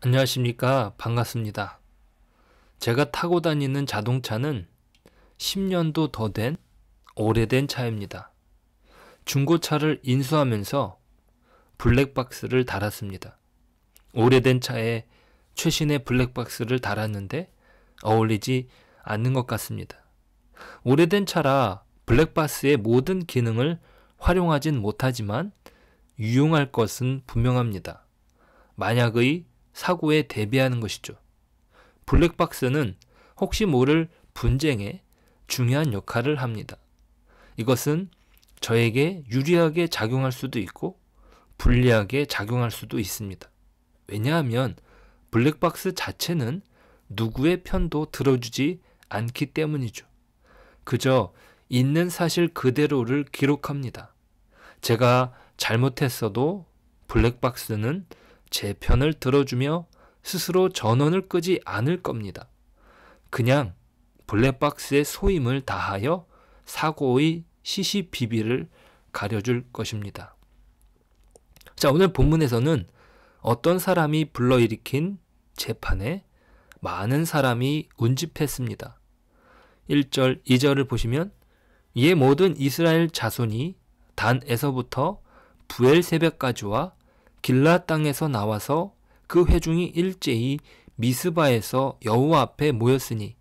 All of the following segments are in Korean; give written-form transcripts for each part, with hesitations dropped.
안녕하십니까. 반갑습니다. 제가 타고 다니는 자동차는 10년도 더 된 오래된 차입니다. 중고차를 인수하면서 블랙박스를 달았습니다. 오래된 차에 최신의 블랙박스를 달았는데 어울리지 않는 것 같습니다. 오래된 차라 블랙박스의 모든 기능을 활용하진 못하지만 유용할 것은 분명합니다. 만약의 사고에 대비하는 것이죠. 블랙박스는 혹시 모를 분쟁에 중요한 역할을 합니다. 이것은 저에게 유리하게 작용할 수도 있고 불리하게 작용할 수도 있습니다. 왜냐하면 블랙박스 자체는 누구의 편도 들어주지 않기 때문이죠. 그저 있는 사실 그대로를 기록합니다. 제가 잘못했어도 블랙박스는 제 편을 들어주며 스스로 전원을 끄지 않을 겁니다. 그냥 블랙박스의 소임을 다하여 사고의 시시비비를 가려줄 것입니다. 자, 오늘 본문에서는 어떤 사람이 불러일으킨 재판에 많은 사람이 운집했습니다. 1절, 2절을 보시면 이에 모든 이스라엘 자손이 단에서부터 부엘세백까지와 길라 땅에서 나와서 그 회중이 일제히 미스바에서 여호와 앞에 모였으니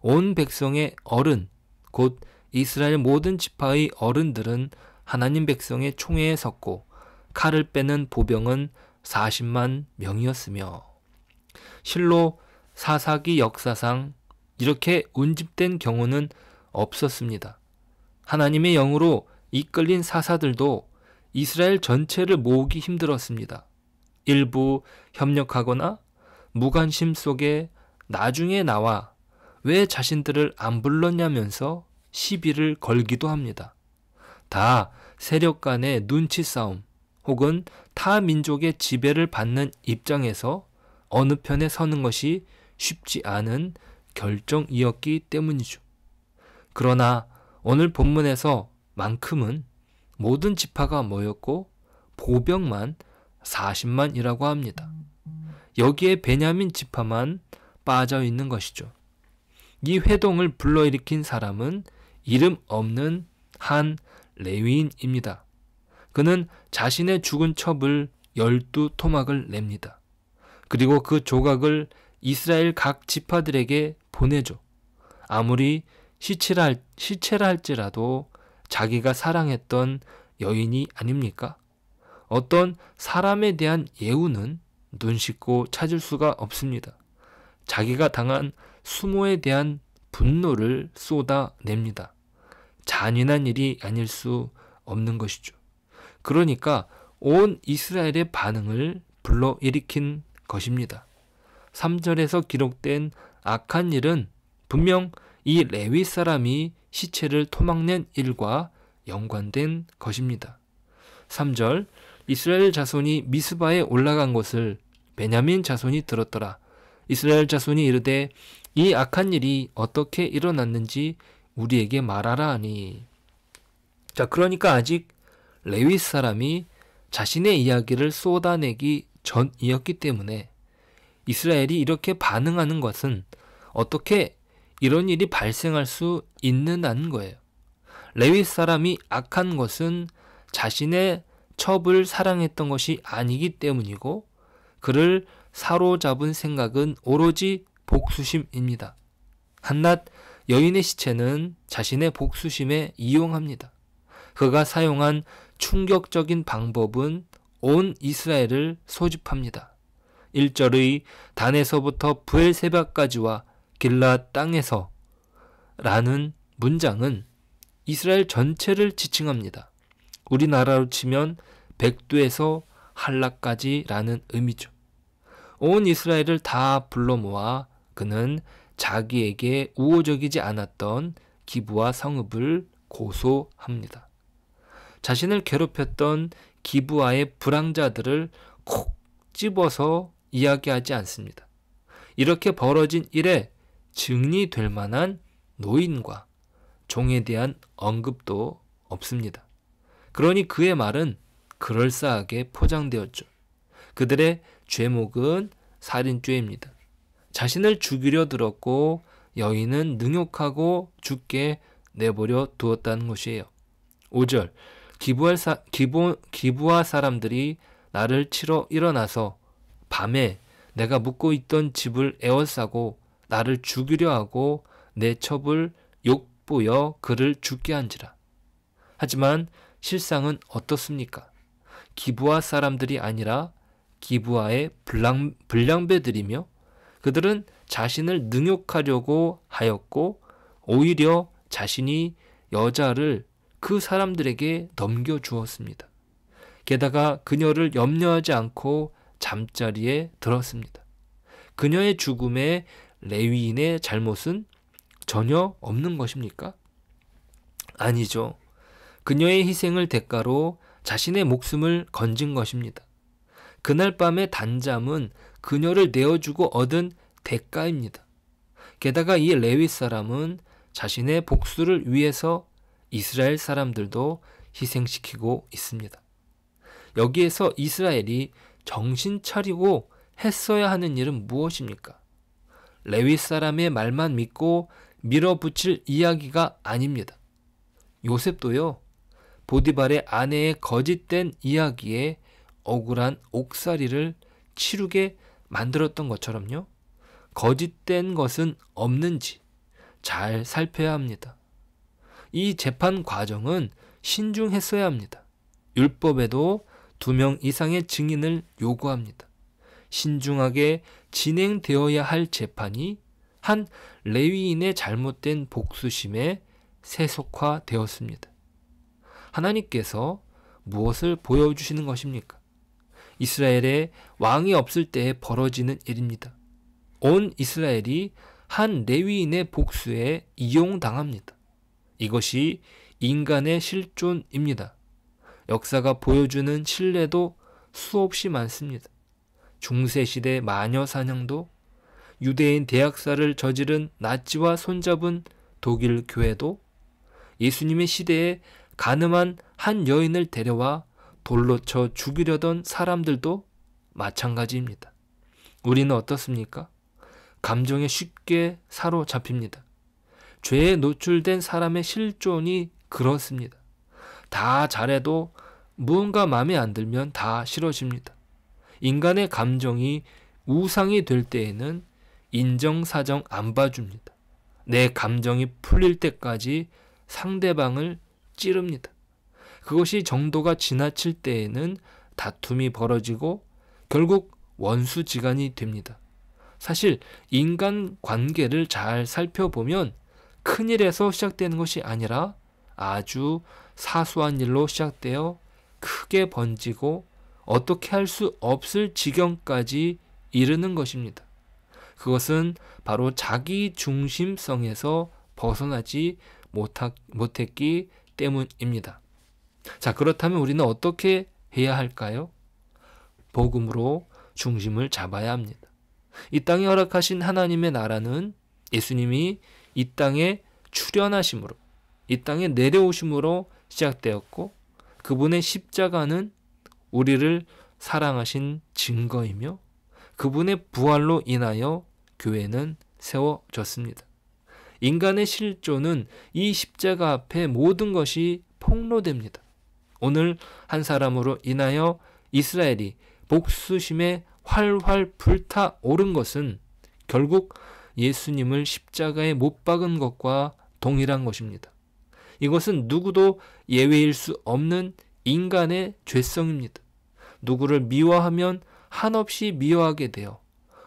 온 백성의 어른 곧 이스라엘 모든 지파의 어른들은 하나님 백성의 총회에 섰고 칼을 빼는 보병은 40만 명이었으며 실로 사사기 역사상 이렇게 운집된 경우는 없었습니다. 하나님의 영으로 이끌린 사사들도 이스라엘 전체를 모으기 힘들었습니다. 일부 협력하거나 무관심 속에 나중에 나와 왜 자신들을 안 불렀냐면서 시비를 걸기도 합니다. 다 세력 간의 눈치 싸움 혹은 타 민족의 지배를 받는 입장에서 어느 편에 서는 것이 쉽지 않은 결정이었기 때문이죠. 그러나 오늘 본문에서 만큼은 모든 지파가 모였고 보병만 40만이라고 합니다. 여기에 베냐민 지파만 빠져 있는 것이죠. 이 회동을 불러일으킨 사람은 이름 없는 한 레위인입니다. 그는 자신의 죽은 첩을 12토막을 냅니다. 그리고 그 조각을 이스라엘 각 지파들에게 보내죠. 아무리 시체라 할지라도 자기가 사랑했던 여인이 아닙니까? 어떤 사람에 대한 예우는 눈 씻고 찾을 수가 없습니다. 자기가 당한 수모에 대한 분노를 쏟아냅니다. 잔인한 일이 아닐 수 없는 것이죠. 그러니까 온 이스라엘의 반응을 불러일으킨 것입니다. 3절에서 기록된 악한 일은 분명 이 레위 사람이 시체를 토막낸 일과 연관된 것입니다. 3절 이스라엘 자손이 미스바에 올라간 것을 베냐민 자손이 들었더라. 이스라엘 자손이 이르되 이 악한 일이 어떻게 일어났는지 우리에게 말하라 하니. 자, 그러니까 아직 레위 사람이 자신의 이야기를 쏟아내기 전이었기 때문에 이스라엘이 이렇게 반응하는 것은 어떻게 이런 일이 발생할 수 있느냐는 거예요. 레위 사람이 악한 것은 자신의 첩을 사랑했던 것이 아니기 때문이고 그를 사로잡은 생각은 오로지 복수심입니다. 한낱 여인의 시체는 자신의 복수심에 이용합니다. 그가 사용한 충격적인 방법은 온 이스라엘을 소집합니다. 1절의 단에서부터 부엘세바까지와 길라 땅에서 라는 문장은 이스라엘 전체를 지칭합니다. 우리나라로 치면 백두에서 한라까지 라는 의미죠. 온 이스라엘을 다 불러 모아 그는 자기에게 우호적이지 않았던 기브와 성읍을 고소합니다. 자신을 괴롭혔던 기브와의 불황자들을 콕 집어서 이야기하지 않습니다. 이렇게 벌어진 일에 증리될 만한 노인과 종에 대한 언급도 없습니다. 그러니 그의 말은 그럴싸하게 포장되었죠. 그들의 죄목은 살인죄입니다. 자신을 죽이려 들었고 여인은 능욕하고 죽게 내버려 두었다는 것이에요. 5절 기브아 사람들이 나를 치러 일어나서 밤에 내가 묵고 있던 집을 에워싸고 나를 죽이려 하고 내 첩을 욕보여 그를 죽게 한지라. 하지만 실상은 어떻습니까? 기브아 사람들이 아니라 기브아의 불량배들이며 그들은 자신을 능욕하려고 하였고 오히려 자신이 여자를 그 사람들에게 넘겨주었습니다. 게다가 그녀를 염려하지 않고 잠자리에 들었습니다. 그녀의 죽음에 레위인의 잘못은 전혀 없는 것입니까? 아니죠. 그녀의 희생을 대가로 자신의 목숨을 건진 것입니다. 그날 밤의 단잠은 그녀를 내어주고 얻은 대가입니다. 게다가 이 레위 사람은 자신의 복수를 위해서 이스라엘 사람들도 희생시키고 있습니다. 여기에서 이스라엘이 정신 차리고 했어야 하는 일은 무엇입니까? 레위 사람의 말만 믿고 밀어붙일 이야기가 아닙니다. 요셉도요, 보디발의 아내의 거짓된 이야기에 억울한 옥살이를 치르게 만들었던 것처럼요, 거짓된 것은 없는지 잘 살펴야 합니다. 이 재판 과정은 신중했어야 합니다. 율법에도 2명 이상의 증인을 요구합니다. 신중하게 진행되어야 할 재판이 한 레위인의 잘못된 복수심에 세속화되었습니다. 하나님께서 무엇을 보여주시는 것입니까? 이스라엘에 왕이 없을 때에 벌어지는 일입니다. 온 이스라엘이 한 레위인의 복수에 이용당합니다. 이것이 인간의 실존입니다. 역사가 보여주는 신뢰도 수없이 많습니다. 중세시대 마녀 사냥도, 유대인 대학살을 저지른 나치와 손잡은 독일 교회도, 예수님의 시대에 간음한 한 여인을 데려와 돌로 쳐 죽이려던 사람들도 마찬가지입니다. 우리는 어떻습니까? 감정에 쉽게 사로잡힙니다. 죄에 노출된 사람의 실존이 그렇습니다. 다 잘해도 무언가 마음에 안 들면 다 싫어집니다. 인간의 감정이 우상이 될 때에는 인정사정 안 봐줍니다. 내 감정이 풀릴 때까지 상대방을 찌릅니다. 그것이 정도가 지나칠 때에는 다툼이 벌어지고 결국 원수지간이 됩니다. 사실 인간 관계를 잘 살펴보면 큰일에서 시작되는 것이 아니라 아주 사소한 일로 시작되어 크게 번지고 어떻게 할 수 없을 지경까지 이르는 것입니다. 그것은 바로 자기 중심성에서 벗어나지 못했기 때문입니다. 자, 그렇다면 우리는 어떻게 해야 할까요? 복음으로 중심을 잡아야 합니다. 이 땅에 허락하신 하나님의 나라는 예수님이 이 땅에 출현하심으로, 이 땅에 내려오심으로 시작되었고, 그분의 십자가는 우리를 사랑하신 증거이며 그분의 부활로 인하여 교회는 세워졌습니다. 인간의 실존은 이 십자가 앞에 모든 것이 폭로됩니다. 오늘 한 사람으로 인하여 이스라엘이 복수심에 활활 불타오른 것은 결국 예수님을 십자가에 못 박은 것과 동일한 것입니다. 이것은 누구도 예외일 수 없는 인간의 죄성입니다. 누구를 미워하면 한없이 미워하게 되어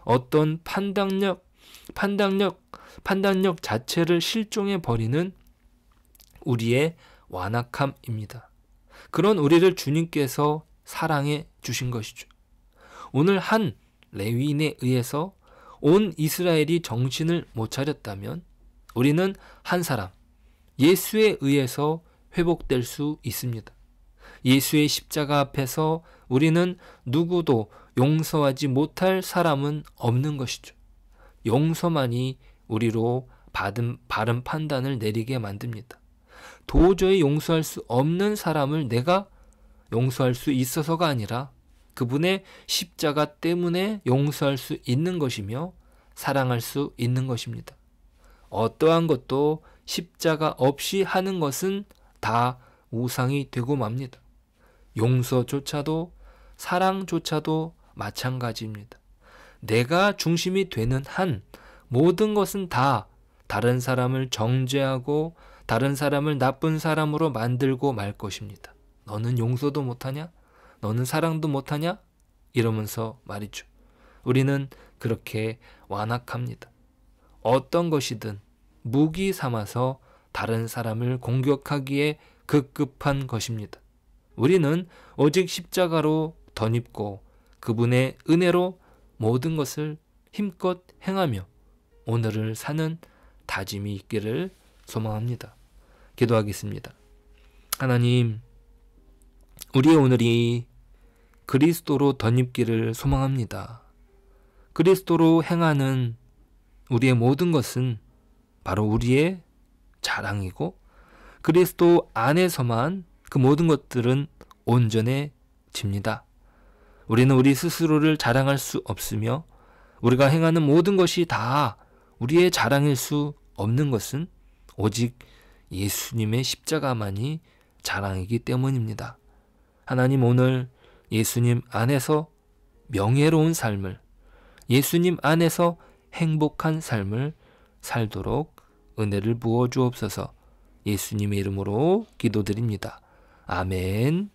어떤 판단력 자체를 실종해 버리는 우리의 완악함입니다. 그런 우리를 주님께서 사랑해 주신 것이죠. 오늘 한 레위인에 의해서 온 이스라엘이 정신을 못 차렸다면 우리는 한 사람, 예수에 의해서 회복될 수 있습니다. 예수의 십자가 앞에서 우리는 누구도 용서하지 못할 사람은 없는 것이죠. 용서만이 우리로 바른 판단을 내리게 만듭니다. 도저히 용서할 수 없는 사람을 내가 용서할 수 있어서가 아니라 그분의 십자가 때문에 용서할 수 있는 것이며 사랑할 수 있는 것입니다. 어떠한 것도 십자가 없이 하는 것은 다 우상이 되고 맙니다. 용서조차도 사랑조차도 마찬가지입니다. 내가 중심이 되는 한 모든 것은 다 다른 사람을 정죄하고 다른 사람을 나쁜 사람으로 만들고 말 것입니다. 너는 용서도 못하냐? 너는 사랑도 못하냐? 이러면서 말이죠. 우리는 그렇게 완악합니다. 어떤 것이든 무기 삼아서 다른 사람을 공격하기에 급급한 것입니다. 우리는 오직 십자가로 덧입고 그분의 은혜로 모든 것을 힘껏 행하며 오늘을 사는 다짐이 있기를 소망합니다. 기도하겠습니다. 하나님, 우리의 오늘이 그리스도로 덧입기를 소망합니다. 그리스도로 행하는 우리의 모든 것은 바로 우리의 자랑이고 그리스도 안에서만 그 모든 것들은 온전해집니다. 우리는 우리 스스로를 자랑할 수 없으며 우리가 행하는 모든 것이 다 우리의 자랑일 수 없는 것은 오직 예수님의 십자가만이 자랑이기 때문입니다. 하나님, 오늘 예수님 안에서 명예로운 삶을, 예수님 안에서 행복한 삶을 살도록 은혜를 부어 주옵소서. 예수님의 이름으로 기도드립니다. 아멘.